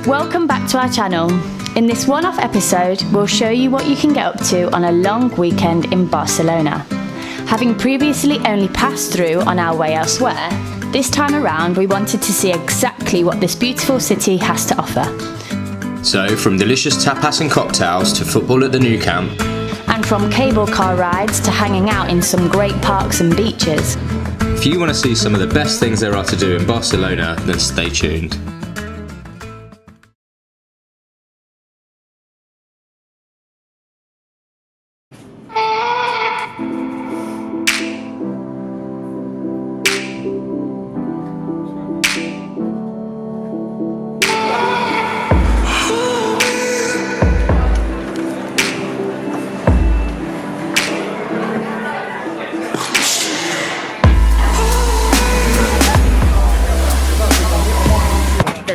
Welcome back to our channel. In this one-off episode, we'll show you what you can get up to on a long weekend in Barcelona. Having previously only passed through on our way elsewhere, this time around we wanted to see exactly what this beautiful city has to offer. So, from delicious tapas and cocktails to football at the Nou Camp, and from cable car rides to hanging out in some great parks and beaches. If you want to see some of the best things there are to do in Barcelona, then stay tuned.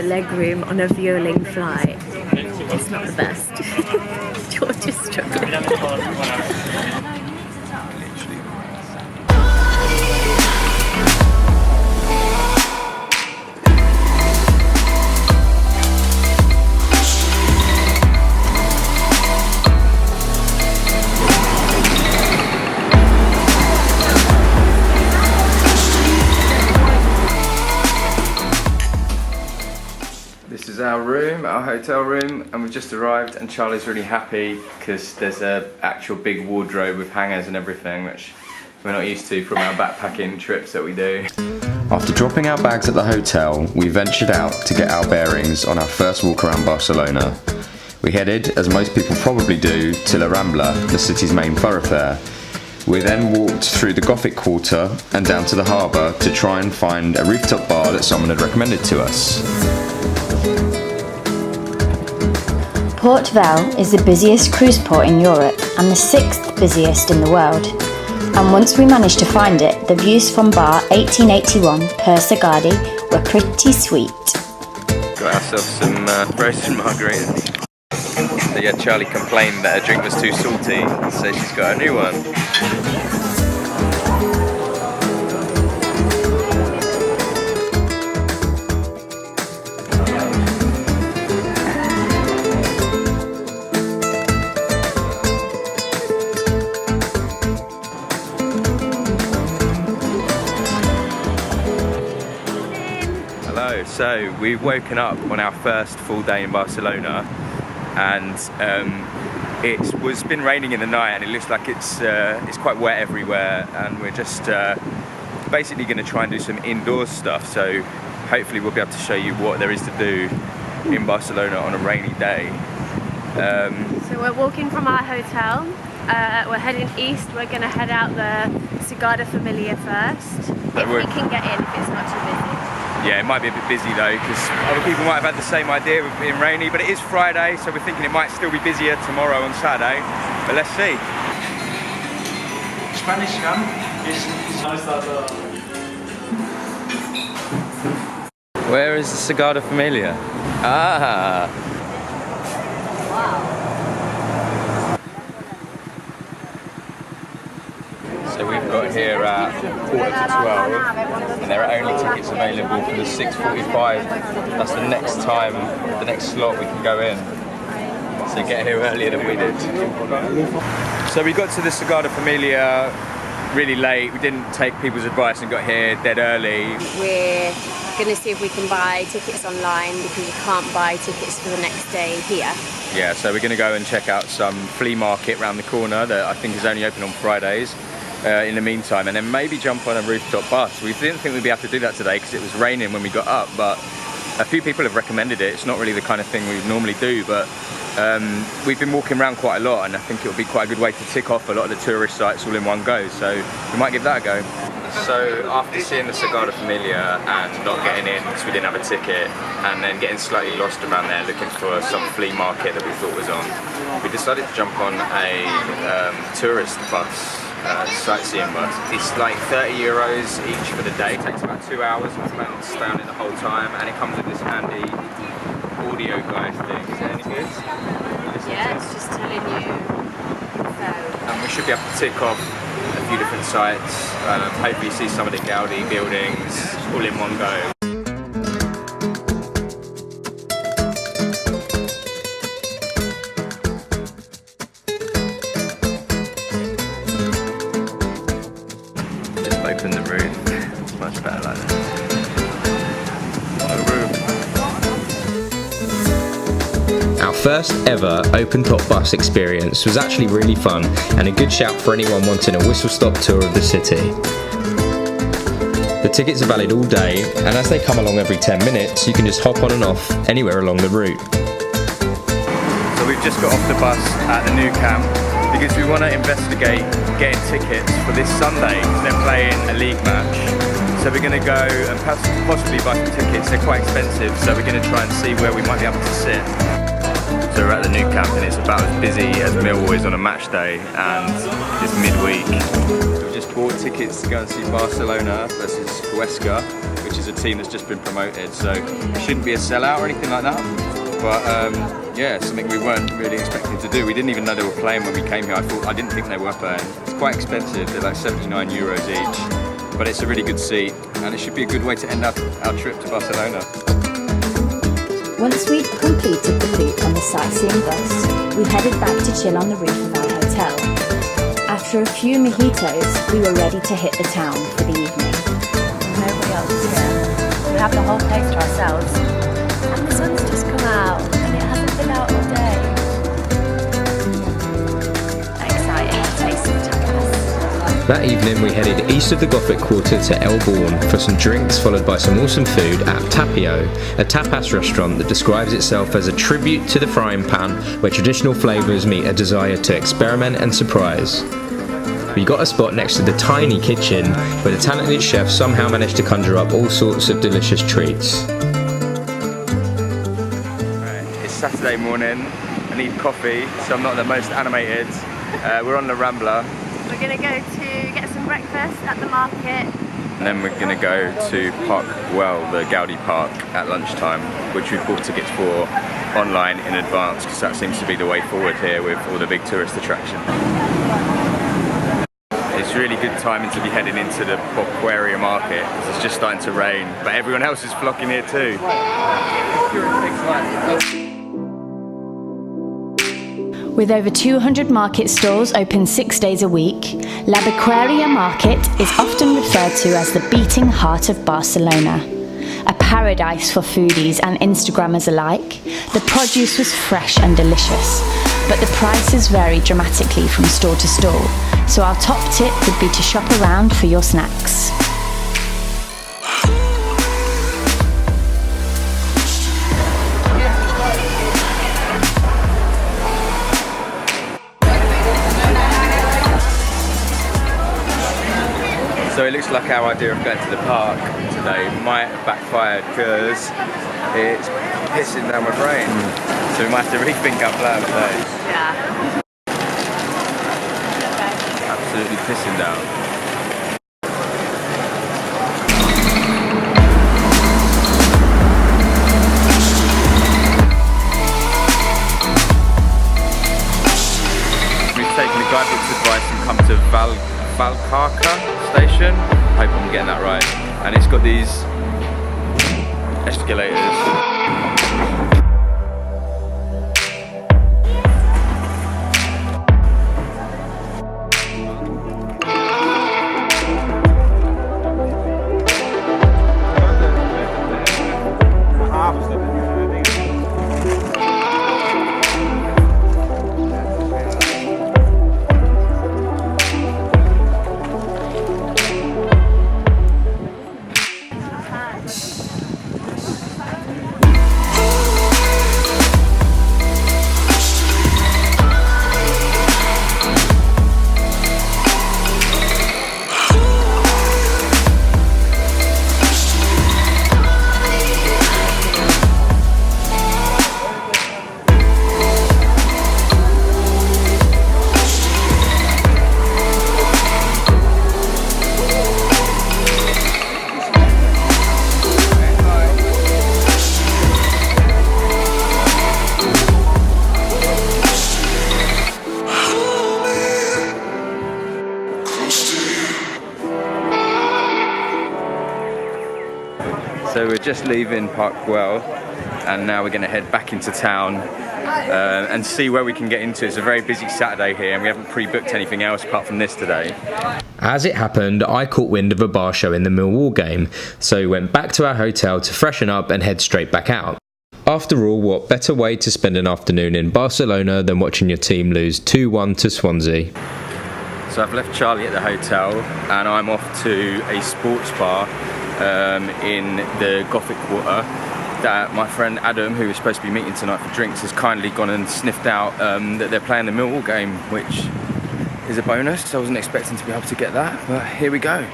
Legroom on a Vueling flight. It's not the best. George is struggling. This is our room, our hotel room, and we've just arrived and Charlie's really happy because there's a actual big wardrobe with hangers and everything, which we're not used to from our backpacking trips that we do. After dropping our bags at the hotel, we ventured out to get our bearings on our first walk around Barcelona. We headed, as most people probably do, to La Rambla, the city's main thoroughfare. We then walked through the Gothic quarter and down to the harbour to try and find a rooftop bar that someone had recommended to us. Port Vell is the busiest cruise port in Europe and the 6th busiest in the world. And once we managed to find it, the views from bar 1881 per Sagadi were pretty sweet. Got ourselves some roasted margaritas. So yeah, Charlie complained that her drink was too salty, so she's got a new one. So we've woken up on our first full day in Barcelona, and it's been raining in the night, and it looks like it's quite wet everywhere, and we're just basically going to try and do some indoors stuff. So hopefully we'll be able to show you what there is to do in Barcelona on a rainy day. So we're walking from our hotel. We're heading east. We're going to head out the Sagrada Familia first, if we can get in, if it's not too busy. Yeah, it might be a bit busy though, because other people might have had the same idea with being rainy, but it is Friday, so we're thinking it might still be busier tomorrow on Saturday, but let's see. Spanish gun is Where is the Sagrada Familia? Ah! So we've got here at 11:45, and there are only tickets available for the 6:45. That's the next time, the next slot we can go in. So get here earlier than we did. So we got to the Sagrada Familia really late. We didn't take people's advice and got here dead early. We're going to see if we can buy tickets online because you can't buy tickets for the next day here. Yeah, so we're going to go and check out some flea market around the corner that I think is only open on Fridays. In the meantime, and then maybe jump on a rooftop bus. We didn't think we'd be able to do that today because it was raining when we got up, but a few people have recommended it. It's not really the kind of thing we would normally do, but we've been walking around quite a lot, and I think it would be quite a good way to tick off a lot of the tourist sites all in one go, so we might give that a go. So after seeing the Sagrada Familia and not getting in because we didn't have a ticket, and then getting slightly lost around there looking for some flea market that we thought was on, we decided to jump on a tourist bus. Sightseeing bus. It's like €30 each for the day. It takes about 2 hours. We plan to stay on it the whole time, and it comes with this handy audio guide thing. Is it any good? Yeah, it's just telling you. And we should be able to tick off a few different sites. Hopefully see some of the Gaudi buildings all in one go. first ever open-top bus experience was actually really fun and a good shout for anyone wanting a whistle-stop tour of the city. The tickets are valid all day, and as they come along every 10 minutes, you can just hop on and off anywhere along the route. So we've just got off the bus at the new camp because we want to investigate getting tickets for this Sunday because they're playing a league match. So we're going to go and possibly buy some tickets. They're quite expensive, so we're going to try and see where we might be able to sit. So we're at the new camp and it's about as busy as Millwall is on a match day, and it's midweek. We've just bought tickets to go and see Barcelona versus Huesca, which is a team that's just been promoted, so it shouldn't be a sellout or anything like that. But yeah, something we weren't really expecting to do. We didn't even know they were playing when we came here. I didn't think they were playing. It's quite expensive. They're like €79 each, but it's a really good seat, and it should be a good way to end up our trip to Barcelona. Once we'd completed the loop on the sightseeing bus, we headed back to chill on the roof of our hotel. After a few mojitos, we were ready to hit the town for the evening. Nobody else here. We have the whole place to ourselves. And the sun's just come out, and it hasn't been out all day. Exciting to taste some tapas. That evening we headed east of the Gothic quarter to El Bourne for some drinks, followed by some awesome food at Tapio, a tapas restaurant that describes itself as a tribute to the frying pan where traditional flavours meet a desire to experiment and surprise. We got a spot next to the tiny kitchen where the talented chef somehow managed to conjure up all sorts of delicious treats. It's Saturday morning, I need coffee, so I'm not the most animated. We're on the Rambla. We're going to go to get some breakfast at the market. And then we're going to go to Park Güell, the Gaudi Park, at lunchtime, which we've bought tickets for online in advance because that seems to be the way forward here with all the big tourist attractions. It's really good timing to be heading into the Aquaria market because it's just starting to rain, but everyone else is flocking here too. With over 200 market stalls open 6 days a week, La Aquaria Market is often referred to as the beating heart of Barcelona. A paradise for foodies and Instagrammers alike, the produce was fresh and delicious, but the prices vary dramatically from store to store, so our top tip would be to shop around for your snacks. So it looks like our idea of going to the park today might have backfired because it's pissing down with rain. So we might have to rethink our plan today. Yeah. Absolutely pissing down. We've taken the guidebook's advice and come to Valcarca station. I hope I'm getting that right. And it's got these escalators. So we're just leaving Park Güell and now we're going to head back into town and see where we can get into. It's a very busy Saturday here and we haven't pre-booked anything else apart from this today. As it happened, I caught wind of a bar show in the Millwall game, so we went back to our hotel to freshen up and head straight back out. After all, what better way to spend an afternoon in Barcelona than watching your team lose 2-1 to Swansea? So I've left Charlie at the hotel and I'm off to a sports bar in the Gothic Quarter that my friend Adam, who was supposed to be meeting tonight for drinks, has kindly gone and sniffed out that they're playing the Millwall game, which is a bonus. I wasn't expecting to be able to get that, but here we go.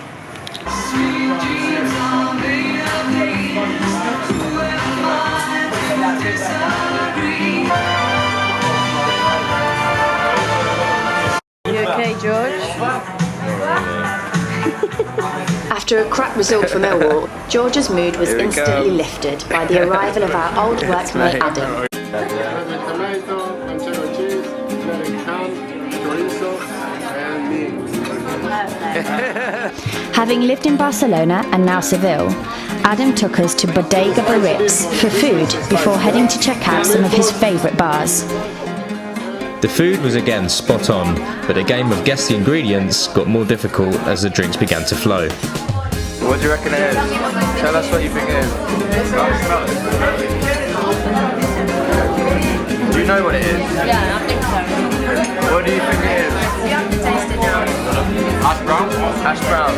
You okay, George? After a crap result for Millwall, George's mood was instantly lifted by the arrival of our old workmate Adam. Tomato, manchego cheese, ham, chorizo, and meat. Having lived in Barcelona and now Seville, Adam took us to Bodega Barrips for food before heading to check out some of his favourite bars. The food was again spot on, but the game of guess the ingredients got more difficult as the drinks began to flow. What do you reckon it is? Tell us what you think it is. Do you know what it is? Yeah, I think so. What do you think it is? You have to taste it now. Hash brown? Hash brown.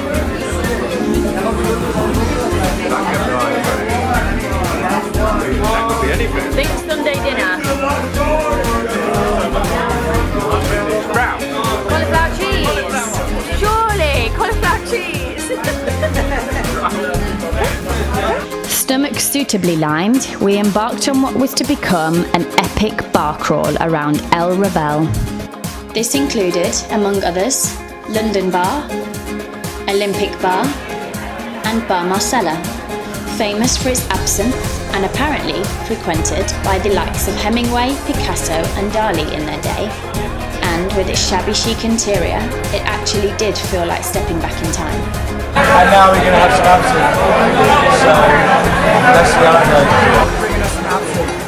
That could be anything. Big Sunday dinner. Brown. Cauliflower cheese. Surely, cauliflower cheese. Stomach suitably lined, we embarked on what was to become an epic bar crawl around El Ravel. This included, among others, London Bar, Olympic Bar, and Bar Marcella, famous for its absinthe and apparently frequented by the likes of Hemingway, Picasso and Dali in their day. And with its shabby chic interior, it actually did feel like stepping back in time. And now we're going to have some absinthe. So, let's see how it goes. Bringing us some absinthe.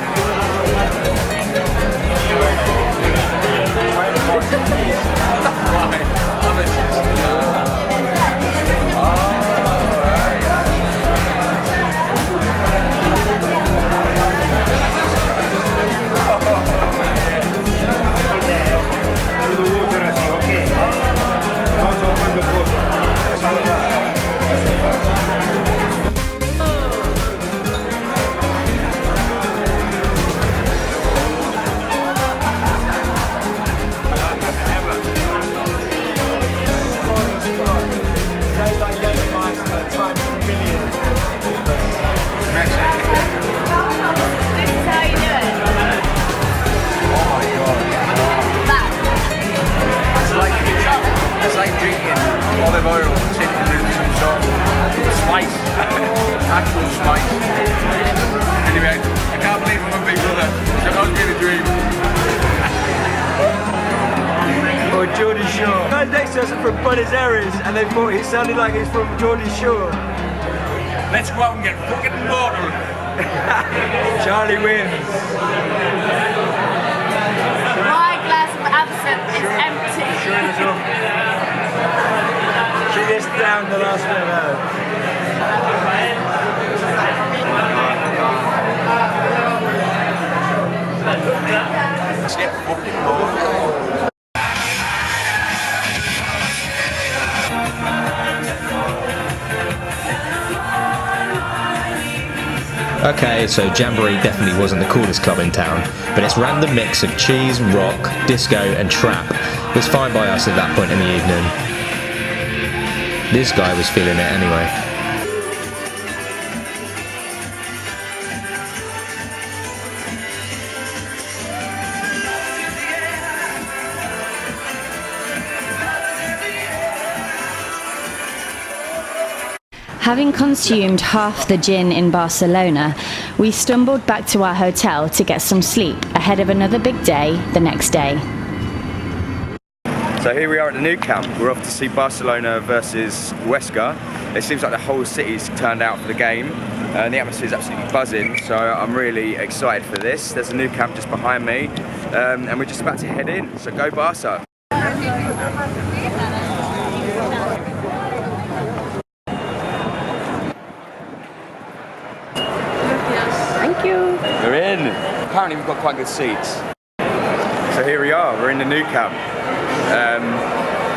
Actual spice. Anyway, I can't believe I'm a big brother. That must be the dream. Or Geordie Shore. Guys next to us are from Buenos Aires and they thought he sounded like he's from Geordie Shore. Let's go out and get fucking mortal. Charlie wins. My glass of absinthe is empty. She just down the last bit of her. Let's get fucking mortal. Okay, so Jamboree definitely wasn't the coolest club in town, but its random mix of cheese, rock, disco and trap was fine by us at that point in the evening. This guy was feeling it anyway. Having consumed half the gin in Barcelona, we stumbled back to our hotel to get some sleep ahead of another big day the next day. So here we are at the new camp. We're off to see Barcelona versus Huesca. It seems like the whole city's turned out for the game and the atmosphere is absolutely buzzing, so I'm really excited for this. There's a new camp just behind me and we're just about to head in, so go Barca! Thank you. We're in. Apparently we've got quite good seats. So here we are, we're in the Nou Camp.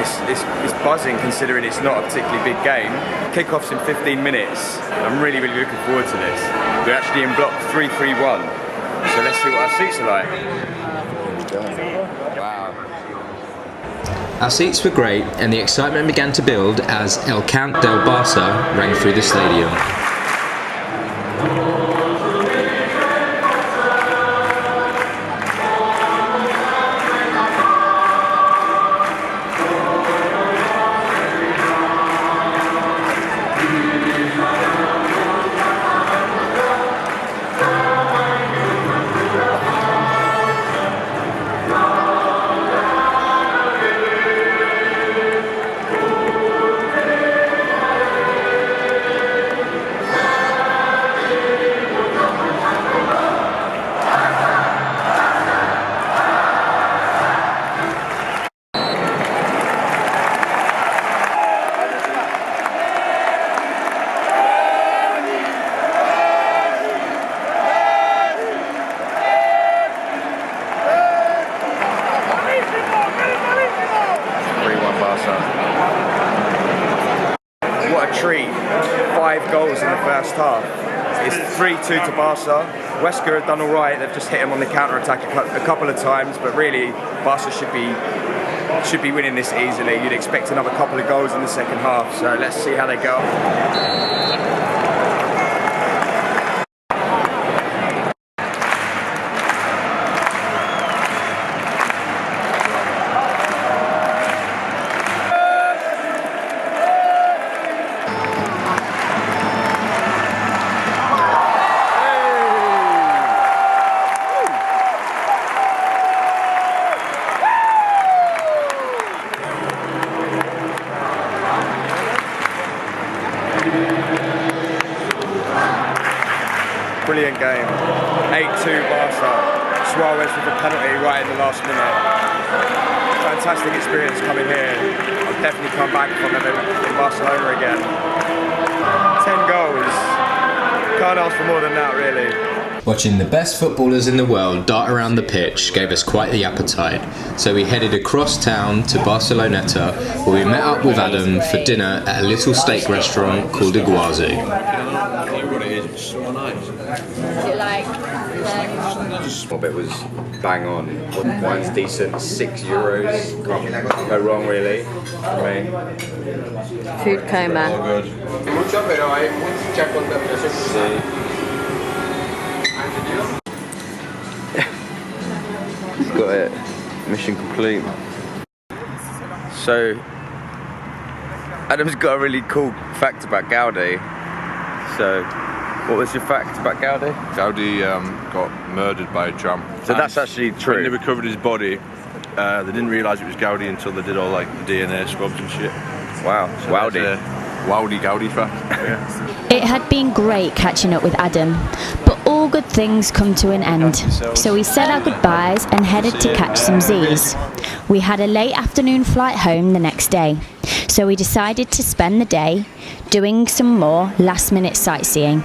It's buzzing considering it's not a particularly big game. Kick-off's in 15 minutes. I'm really looking forward to this. We're actually in block 331. So let's see what our seats are like. Wow. Our seats were great and the excitement began to build as El Cant del Barça rang through the stadium. What a treat. 5 goals in the first half. It's 3-2 to Barca. Huesca have done alright, they've just hit them on the counter-attack a couple of times, but really Barca should be winning this easily. You'd expect another couple of goals in the second half, so let's see how they go. Brilliant game. 8-2 Barca. Suarez with a penalty right in the last minute. Fantastic experience coming here. I'll definitely come back if I'm ever in Barcelona again. 10 goals. Can't ask for more than that, really. Watching the best footballers in the world dart around the pitch gave us quite the appetite, so we headed across town to Barceloneta, where we met up with Adam for dinner at a little steak restaurant called Iguazu. Small bit was bang on. Wine's decent, €6. Can't go wrong really. Food coma. Got it. Mission complete. So, Adam's got a really cool fact about Gaudi. So, what was your fact about Gaudi? Gaudi got murdered by a tram. So that's actually true. When they recovered his body, they didn't realise it was Gaudi until they did all like the DNA swabs and shit. Wow, So Wowdy. that's a Wowdy Gaudi fact. Yeah. It had been great catching up with Adam, but all good things come to an end. So we said our goodbyes and headed to catch some Z's. We had a late afternoon flight home the next day, so we decided to spend the day doing some more last-minute sightseeing.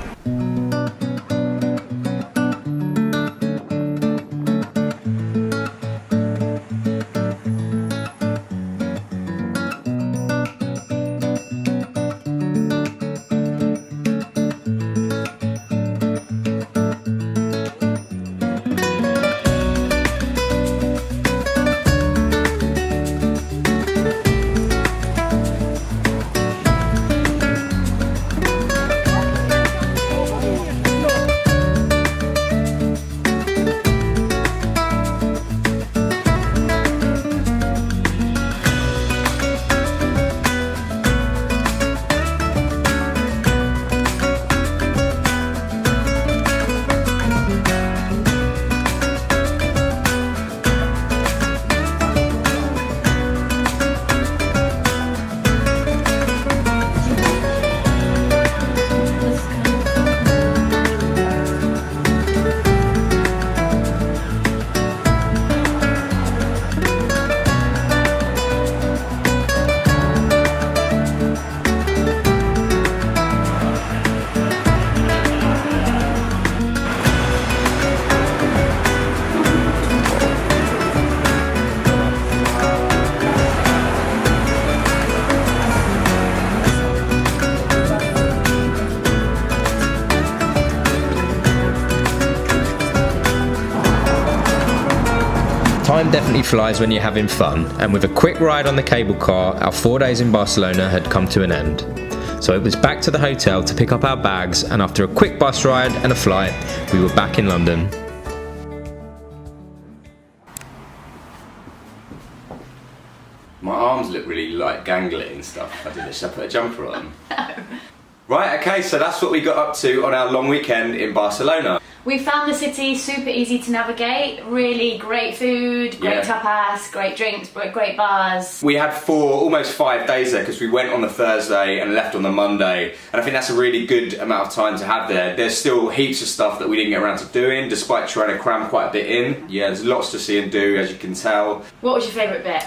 Time definitely flies when you're having fun, and with a quick ride on the cable car, our 4 days in Barcelona had come to an end. So it was back to the hotel to pick up our bags, and after a quick bus ride and a flight, we were back in London. My arms look really like gangly and stuff. I did this. Should I put a jumper on? Right, okay, so that's what we got up to on our long weekend in Barcelona. We found the city super easy to navigate, really great food, great tapas, great drinks, great bars. We had almost 5 days there because we went on the Thursday and left on the Monday, and I think that's a really good amount of time to have there. There's still heaps of stuff that we didn't get around to doing despite trying to cram quite a bit in. Yeah, there's lots to see and do, as you can tell. What was your favourite bit?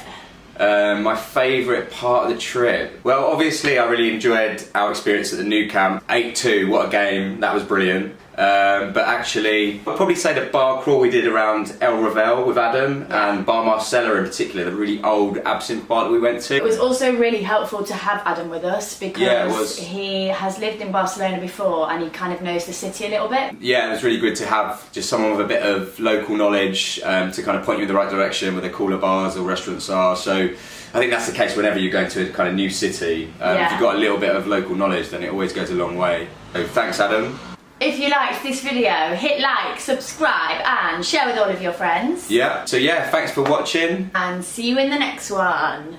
My favourite part of the trip? Well, obviously I really enjoyed our experience at the new camp. 8-2, what a game, that was brilliant. But actually, I'd probably say the bar crawl we did around El Ravel with Adam and Bar Marcella in particular, the really old absinthe bar that we went to. It was also really helpful to have Adam with us because he has lived in Barcelona before and he kind of knows the city a little bit. Yeah, it was really good to have just someone with a bit of local knowledge to kind of point you in the right direction where the cooler bars or restaurants are. So I think that's the case whenever you're going to a kind of new city. If you've got a little bit of local knowledge, then it always goes a long way. So thanks, Adam. If you liked this video, hit like, subscribe and share with all of your friends. Yeah, so yeah, thanks for watching. And see you in the next one.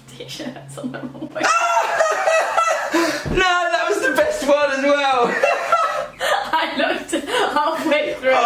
T-shirts on the wrong way. No, that was the best one as well. I looked halfway through.